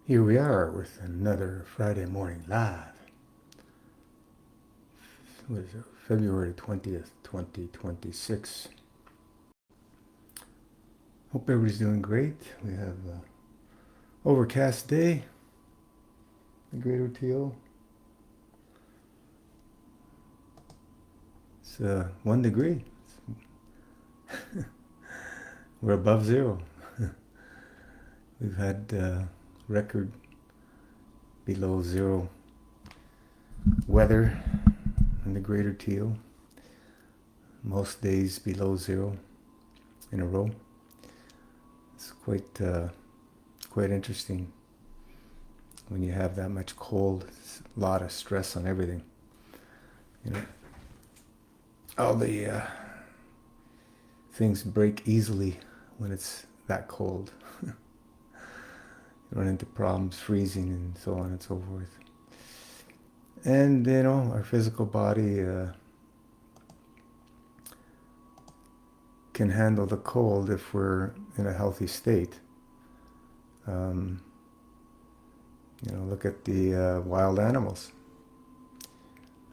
Here we are with another Friday morning live. What is it? February 20th, 2026. Hope everybody's doing great. We have an overcast day. The Great OTO. It's 1 degree. We're above zero. We've had record below zero weather in the Greater Teal. Most days below zero in a row. It's quite interesting when you have that much cold. It's a lot of stress on everything. You know, all the things break easily when it's that cold. You run into problems, freezing, and so on and so forth. And our physical body can handle the cold if we're in a healthy state. Look at the wild animals.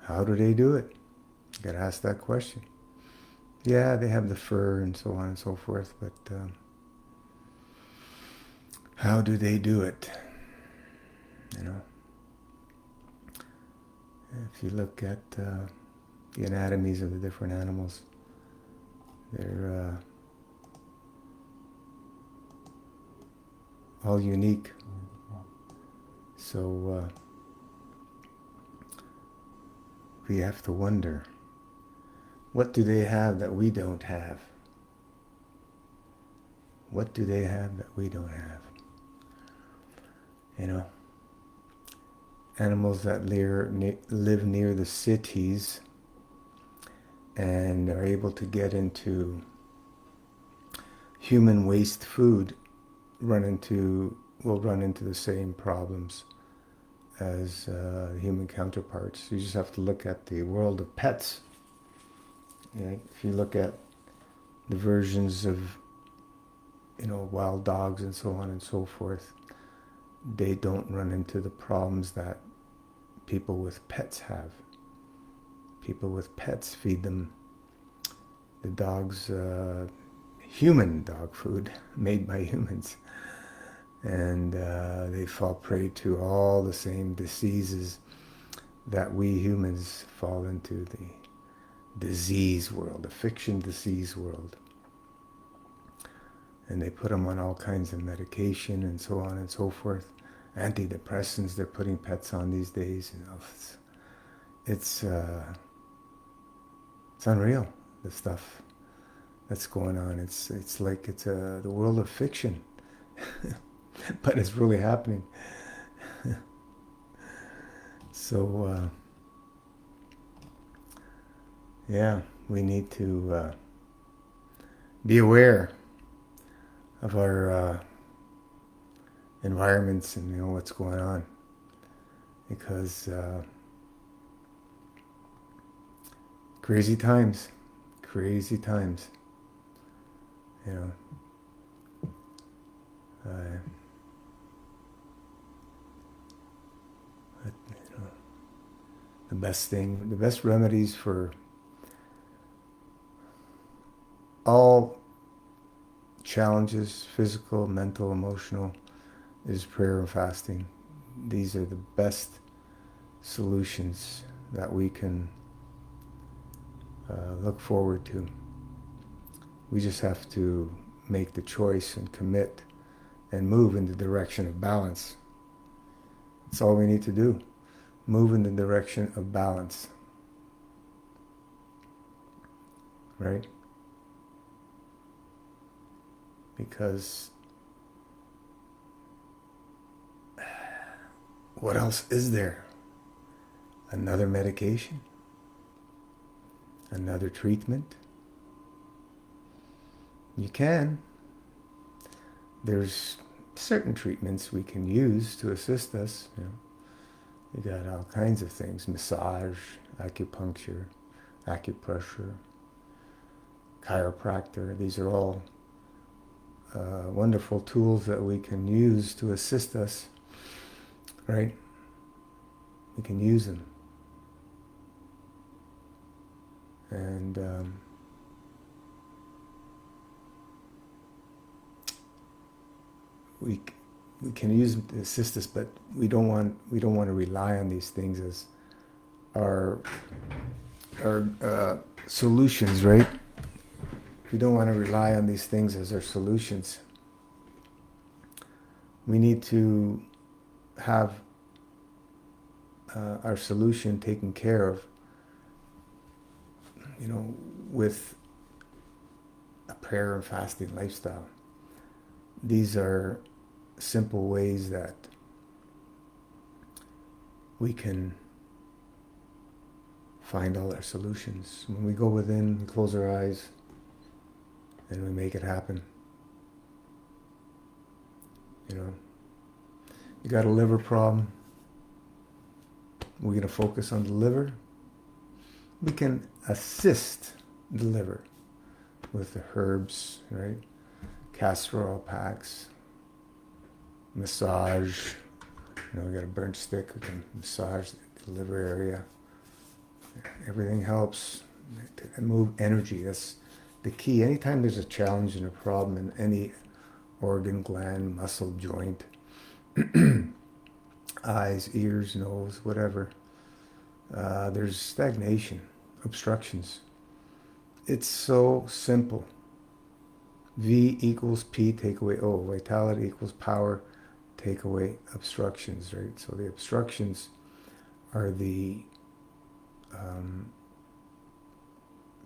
How do they do it? You gotta ask that question. Yeah, they have the fur and so on and so forth, but how do they do it? If you look at the anatomies of the different animals, they're all unique. So we have to wonder, what do they have that we don't have? What do they have that we don't have? Animals that live near the cities and are able to get into human waste food will run into the same problems as human counterparts. You just have to look at the world of pets. If you look at the versions of wild dogs and so on and so forth, they don't run into the problems that people with pets have. People with pets feed them the dogs human dog food made by humans, and they fall prey to all the same diseases that we humans fall into, the disease world, the fiction disease world. And they put them on all kinds of medication and so on and so forth. Antidepressants they're putting pets on these days. It's unreal, the stuff that's going on. It's like it's the world of fiction, but it's really happening. So we need to be aware of our environments and what's going on, because crazy times. The best remedies for all challenges, physical, mental, emotional, is prayer and fasting. These are the best solutions that we can look forward to. We just have to make the choice and commit and move in the direction of balance. That's all we need to do. Move in the direction of balance. Right? Because what else is there? Another medication? Another treatment? You can. There's certain treatments we can use to assist us. You got all kinds of things: massage, acupuncture, acupressure, chiropractor. These are all wonderful tools that we can use to assist us right? We can use them. And we we can use them to assist us, but we don't want to rely on these things as our solutions, right? We don't want to rely on these things as our solutions. We need to have our solution taken care of, with a prayer and fasting lifestyle. These are simple ways that we can find all our solutions. When we go within, we close our eyes, and we make it happen. You got a liver problem. We're going to focus on the liver. We can assist the liver with the herbs, right? Castor oil packs, massage. We got a burnt stick. We can massage the liver area. Everything helps to move energy. That's the key. Anytime there's a challenge and a problem in any organ, gland, muscle, joint, eyes, ears, nose, whatever, there's stagnation, obstructions. It's so simple. V equals P, take away O. Vitality equals power, take away obstructions, right? So the obstructions are the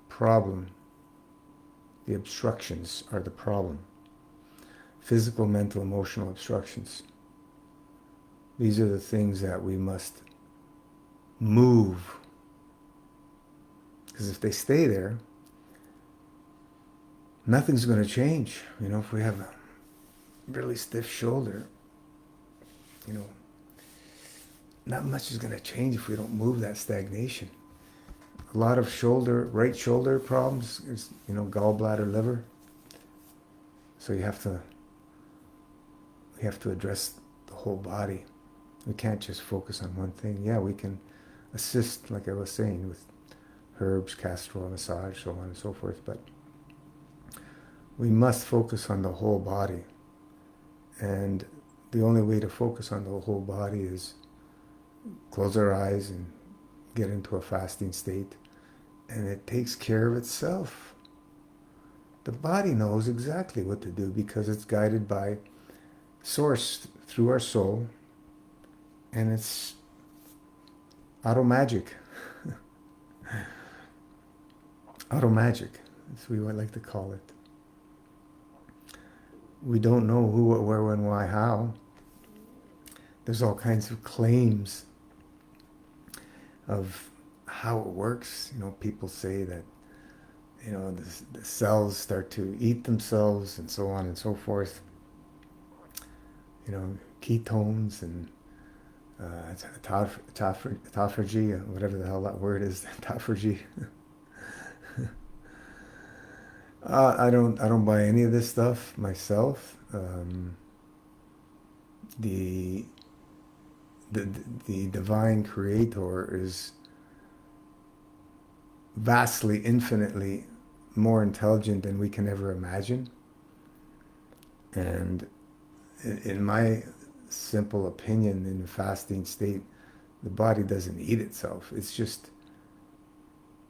problem. The obstructions are the problem. Physical, mental, emotional obstructions. These are the things that we must move. Because if they stay there, nothing's going to change. If we have a really stiff shoulder, not much is going to change if we don't move that stagnation. A lot of right shoulder problems is, gallbladder, liver. So we have to address the whole body. We can't just focus on one thing. Yeah, we can assist, like I was saying, with herbs, castor oil, massage, so on and so forth, but we must focus on the whole body. And the only way to focus on the whole body is close our eyes and get into a fasting state, and it takes care of itself. The body knows exactly what to do because it's guided by source through our soul, and it's auto magic. Auto magic, that's what we like to call it. We don't know who, what, where, when, why, how. There's all kinds of claims of how it works. People say that, the cells start to eat themselves and so on and so forth. Ketones and autophagy, whatever the hell that word is, autophagy. I don't buy any of this stuff myself. The divine creator is vastly, infinitely more intelligent than we can ever imagine. And in my simple opinion, in the fasting state, the body doesn't eat itself. It's just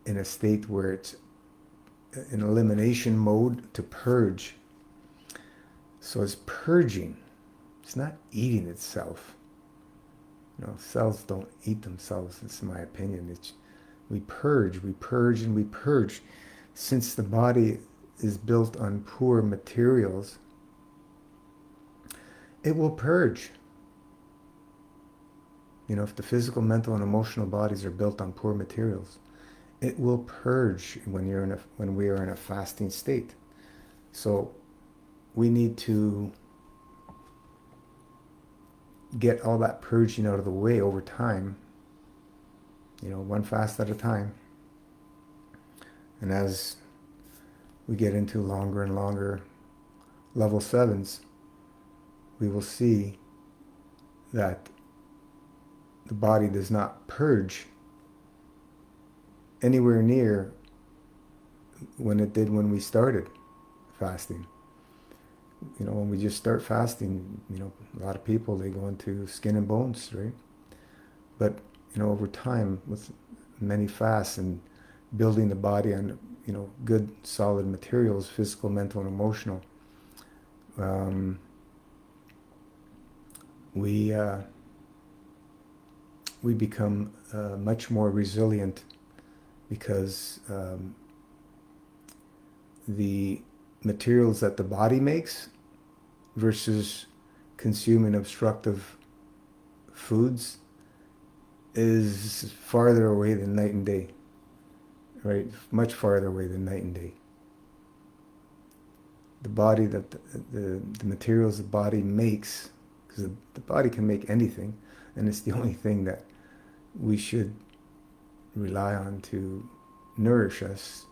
in a state where it's in elimination mode to purge. So it's purging. It's not eating itself. Cells don't eat themselves. That's my opinion. We purge, and we purge. Since the body is built on poor materials, it will purge. If the physical, mental, and emotional bodies are built on poor materials, it will purge when we are in a fasting state. So we need to get all that purging out of the way over time, one fast at a time. And as we get into longer and longer level 7s, we will see that the body does not purge anywhere near when it did when we started fasting. When we just start fasting, a lot of people, they go into skin and bones, right? But, over time, with many fasts and building the body on, good solid materials, physical, mental, and emotional, um, we become much more resilient because the materials that the body makes versus consuming obstructive foods is farther away than night and day, right? Much farther away than night and day. The body the materials the body makes, because the body can make anything, and it's the only thing that we should rely on to nourish us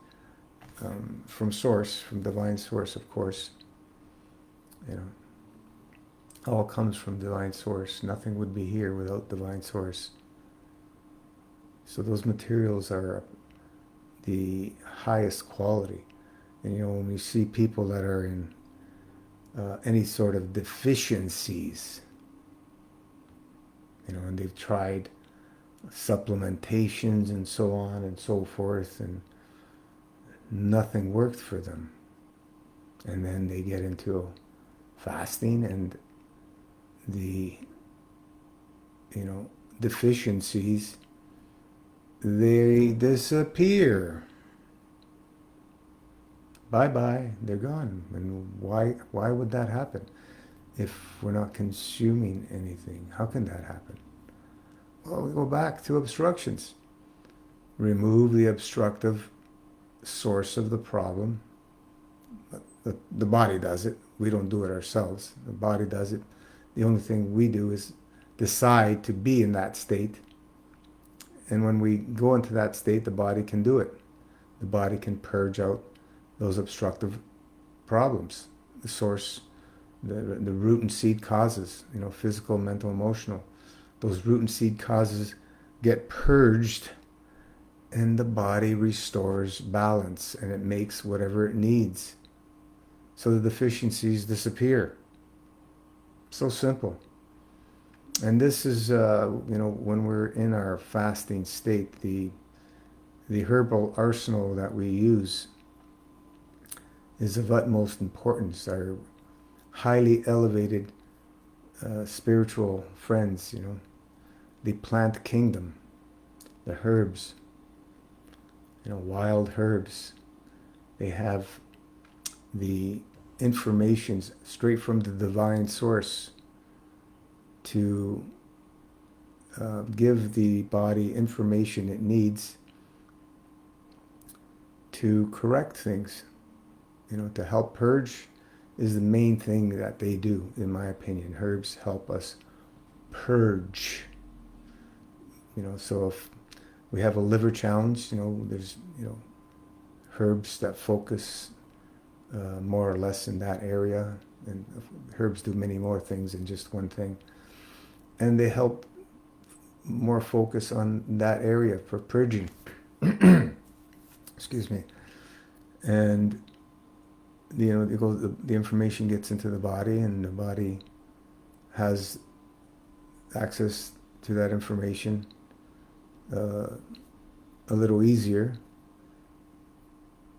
from source, from divine source, of course. All comes from divine source. Nothing would be here without divine source. So those materials are the highest quality. And when we see people that are in any sort of deficiencies, and they've tried supplementations and so on and so forth, and nothing worked for them. And then they get into fasting, and the deficiencies, they disappear. Bye-bye, they're gone. And why would that happen if we're not consuming anything? How can that happen? Well, we go back to obstructions. Remove the obstructive source of the problem. The body does it. We don't do it ourselves. The body does it. The only thing we do is decide to be in that state. And when we go into that state, the body can do it. The body can purge out those obstructive problems, the source, the root and seed causes, physical, mental, emotional. Those root and seed causes get purged, and the body restores balance, and it makes whatever it needs. So the deficiencies disappear. So simple. And this is, when we're in our fasting state, the herbal arsenal that we use is of utmost importance. Our highly elevated spiritual friends, the plant kingdom, the herbs, wild herbs, they have the information straight from the divine source to give the body information it needs to correct things. To help purge is the main thing that they do, in my opinion. Herbs help us purge. So if we have a liver challenge, there's, herbs that focus more or less in that area. And herbs do many more things than just one thing. And they help more focus on that area for purging. Excuse me. And the information gets into the body, and the body has access to that information a little easier.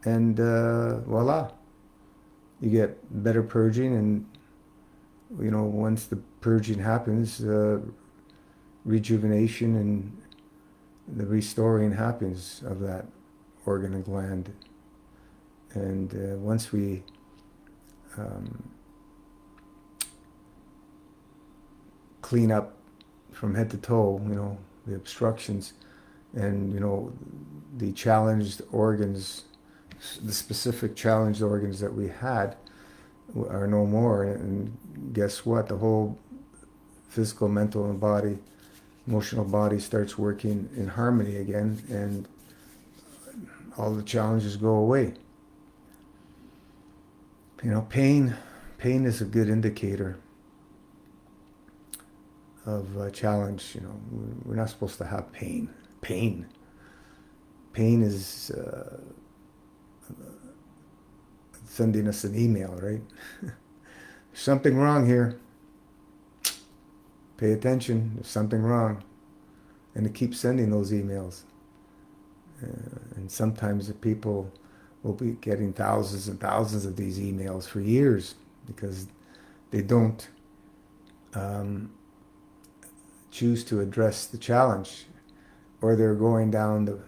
And voila, you get better purging, and once the purging happens, rejuvenation and the restoring happens of that organ and gland. And once we clean up from head to toe, the obstructions and, the challenged organs, the specific challenged organs that we had are no more. And guess what? The whole physical, mental, and body, emotional body starts working in harmony again, and all the challenges go away. Pain is a good indicator of challenge. We're not supposed to have pain. Pain is sending us an email, right? There's something wrong here. Pay attention. There's something wrong. And it keeps sending those emails. And sometimes the people will be getting thousands and thousands of these emails for years because they don't choose to address the challenge, or they're going down the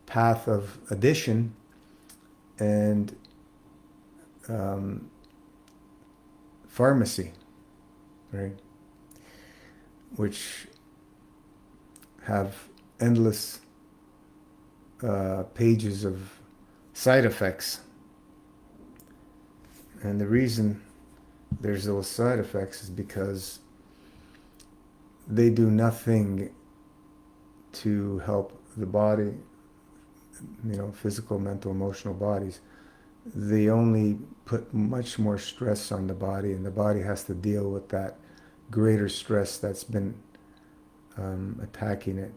path of addition and pharmacy, right? Which have endless pages of side effects. And the reason there's those side effects is because they do nothing to help the body, physical, mental, emotional bodies. They only put much more stress on the body, and the body has to deal with that greater stress that's been attacking it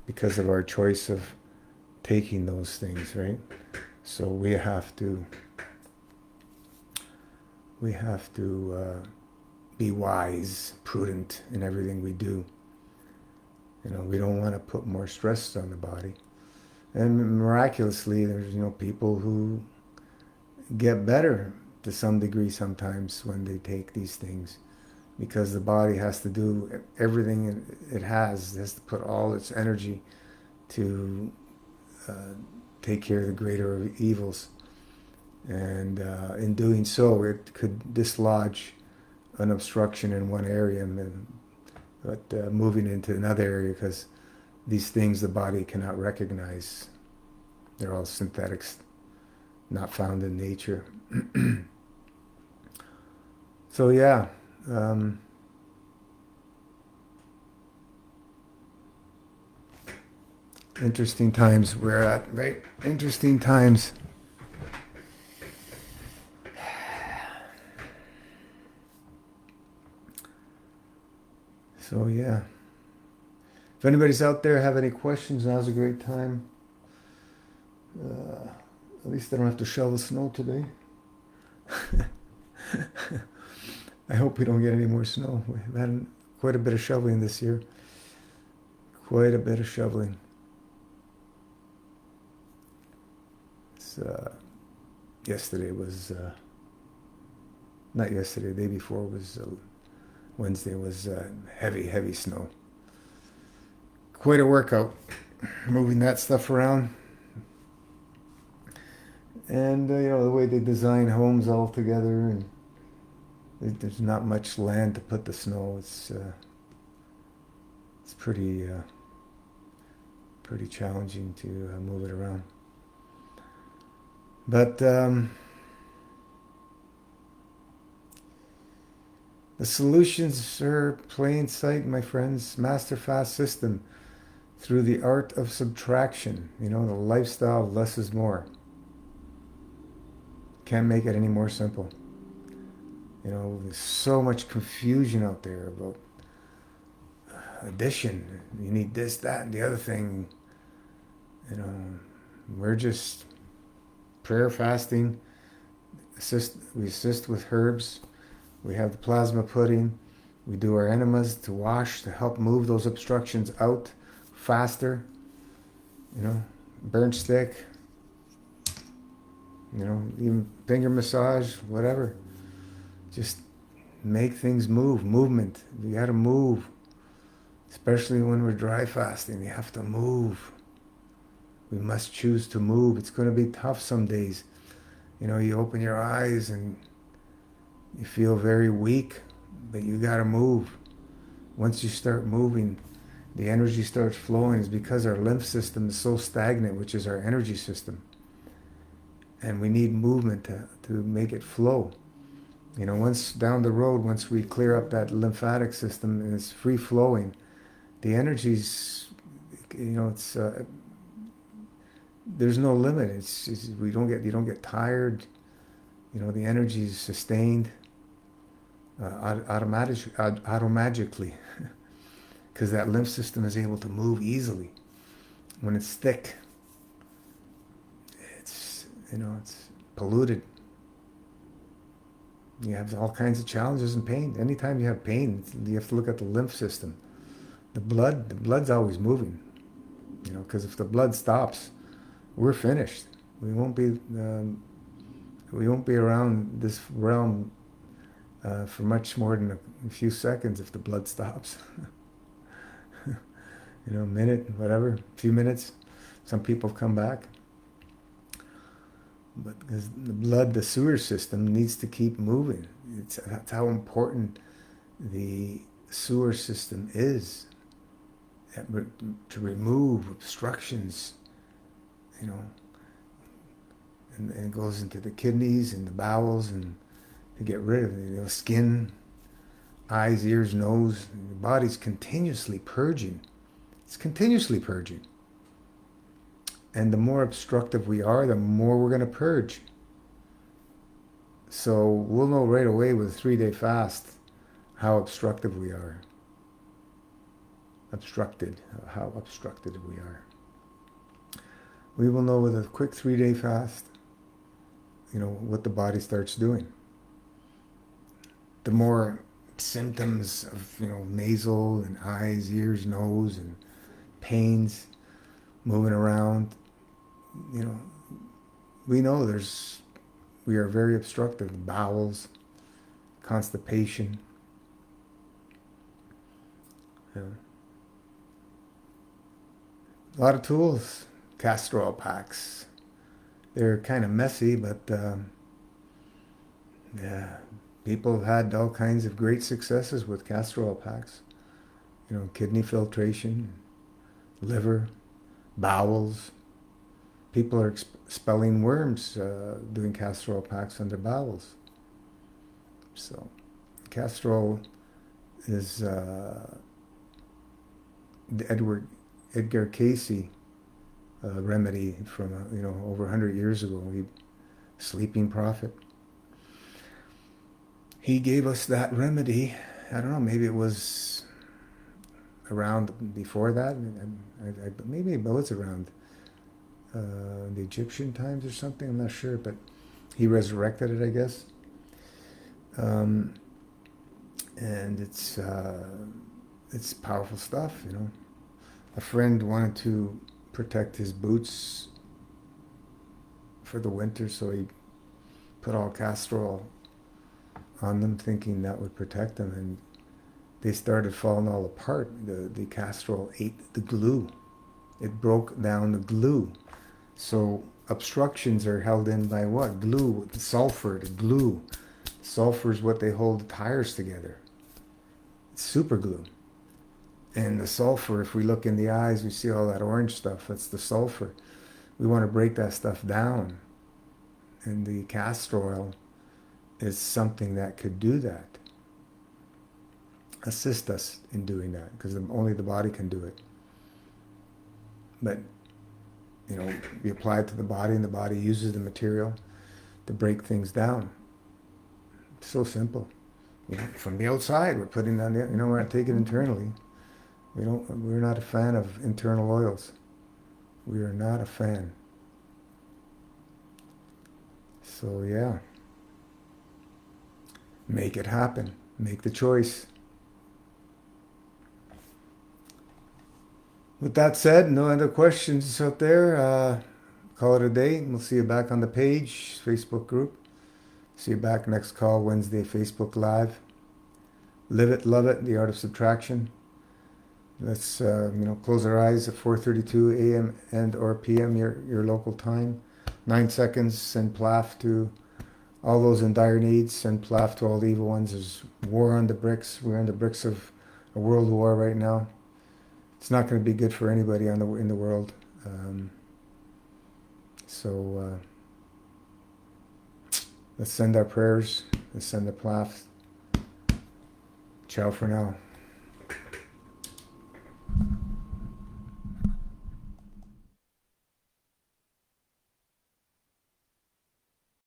because of our choice of taking those things, right? So we have to be wise, prudent in everything we do. We don't want to put more stress on the body. And miraculously, there's people who get better to some degree sometimes when they take these things, because the body has to do everything it has. It has to put all its energy to take care of the greater evils. And in doing so, it could dislodge an obstruction in one area, but moving into another area, because these things the body cannot recognize. They're all synthetics, not found in nature. So yeah, interesting times we're at, right? Interesting times. So yeah, if anybody's out there have any questions, now's a great time. At least I don't have to shovel snow today. I hope we don't get any more snow. We've had quite a bit of shoveling this year. Quite a bit of shoveling. Yesterday was, not yesterday, the day before was Wednesday was heavy snow. Quite a workout, moving that stuff around. And the way they design homes all together, and there's not much land to put the snow. It's pretty challenging to move it around. But the solutions are plain sight, my friends. Master fast system through the art of subtraction. The lifestyle of less is more. Can't make it any more simple. There's so much confusion out there about addition. You need this, that, and the other thing. We're just prayer, fasting. We assist with herbs. We have the plasma pudding. We do our enemas to wash, to help move those obstructions out faster. Burn stick. Even finger massage, whatever. Just make things move. Movement. You got to move. Especially when we're dry fasting, you have to move. We must choose to move. It's going to be tough some days. You open your eyes and you feel very weak, but you got to move. Once you start moving, the energy starts flowing. It's because our lymph system is so stagnant, which is our energy system. And we need movement to make it flow. Once down the road, once we clear up that lymphatic system and it's free flowing, the energies, it's there's no limit. You don't get tired. The energy is sustained. automagically, because that lymph system is able to move easily. When it's thick, it's it's polluted. You have all kinds of challenges and pain. Anytime you have pain, you have to look at the lymph system. The blood's always moving. Because if the blood stops, we're finished. We won't be we won't be around this realm for much more than a few seconds if the blood stops. A minute, whatever, a few minutes. Some people come back. But because the blood, the sewer system needs to keep moving. That's how important the sewer system is. To remove obstructions, and it goes into the kidneys and the bowels, and to get rid of skin, eyes, ears, nose. The body's continuously purging. It's continuously purging. And the more obstructive we are, the more we're going to purge. So we'll know right away with a 3-day fast how obstructive we are. How obstructed we are. We will know with a quick 3-day fast, what the body starts doing. The more symptoms of, nasal and eyes, ears, nose, and pains, moving around, we know we are very obstructive. Bowels, constipation. A lot of tools, castor oil packs. They're kind of messy, but yeah, people have had all kinds of great successes with castor oil packs. Kidney filtration, liver, bowels. People are expelling worms doing castor oil packs on their bowels. So, castor oil is the Edgar Casey remedy from over 100 years ago. Sleeping Prophet. He gave us that remedy. I don't know, maybe it was around before that. Maybe it was around the Egyptian times or something. I'm not sure, but he resurrected it, I guess. And it's powerful stuff. A friend wanted to protect his boots for the winter, so he put all castor oil on them, thinking that would protect them, and they started falling all apart. The castor oil ate the glue. It broke down the glue. So obstructions are held in by what? Glue, the sulfur, the glue. Sulfur is what they hold the tires together. It's super glue. And the sulfur, if we look in the eyes, we see all that orange stuff. That's the sulfur. We want to break that stuff down. And the castor oil is something that could do that. Assist us in doing that, because only the body can do it. But, we apply it to the body, and the body uses the material to break things down. It's so simple. From the outside, we're putting on the, we're not taking it internally. We're not a fan of internal oils. We are not a fan. So yeah. Make it happen. Make the choice. With that said, no other questions out there. Call it a day. We'll see you back on the page, Facebook group. See you back next call, Wednesday, Facebook Live. Live it, love it, the art of subtraction. Let's close our eyes at 4:32 a.m. and or p.m. your local time. 9 seconds. Send plaf to all those in dire needs. Send plaf to all the evil ones. There's war on the bricks. We're on the bricks of a world war right now. It's not going to be good for anybody in the world. So let's send our prayers. Let's send the plaf. Ciao for now.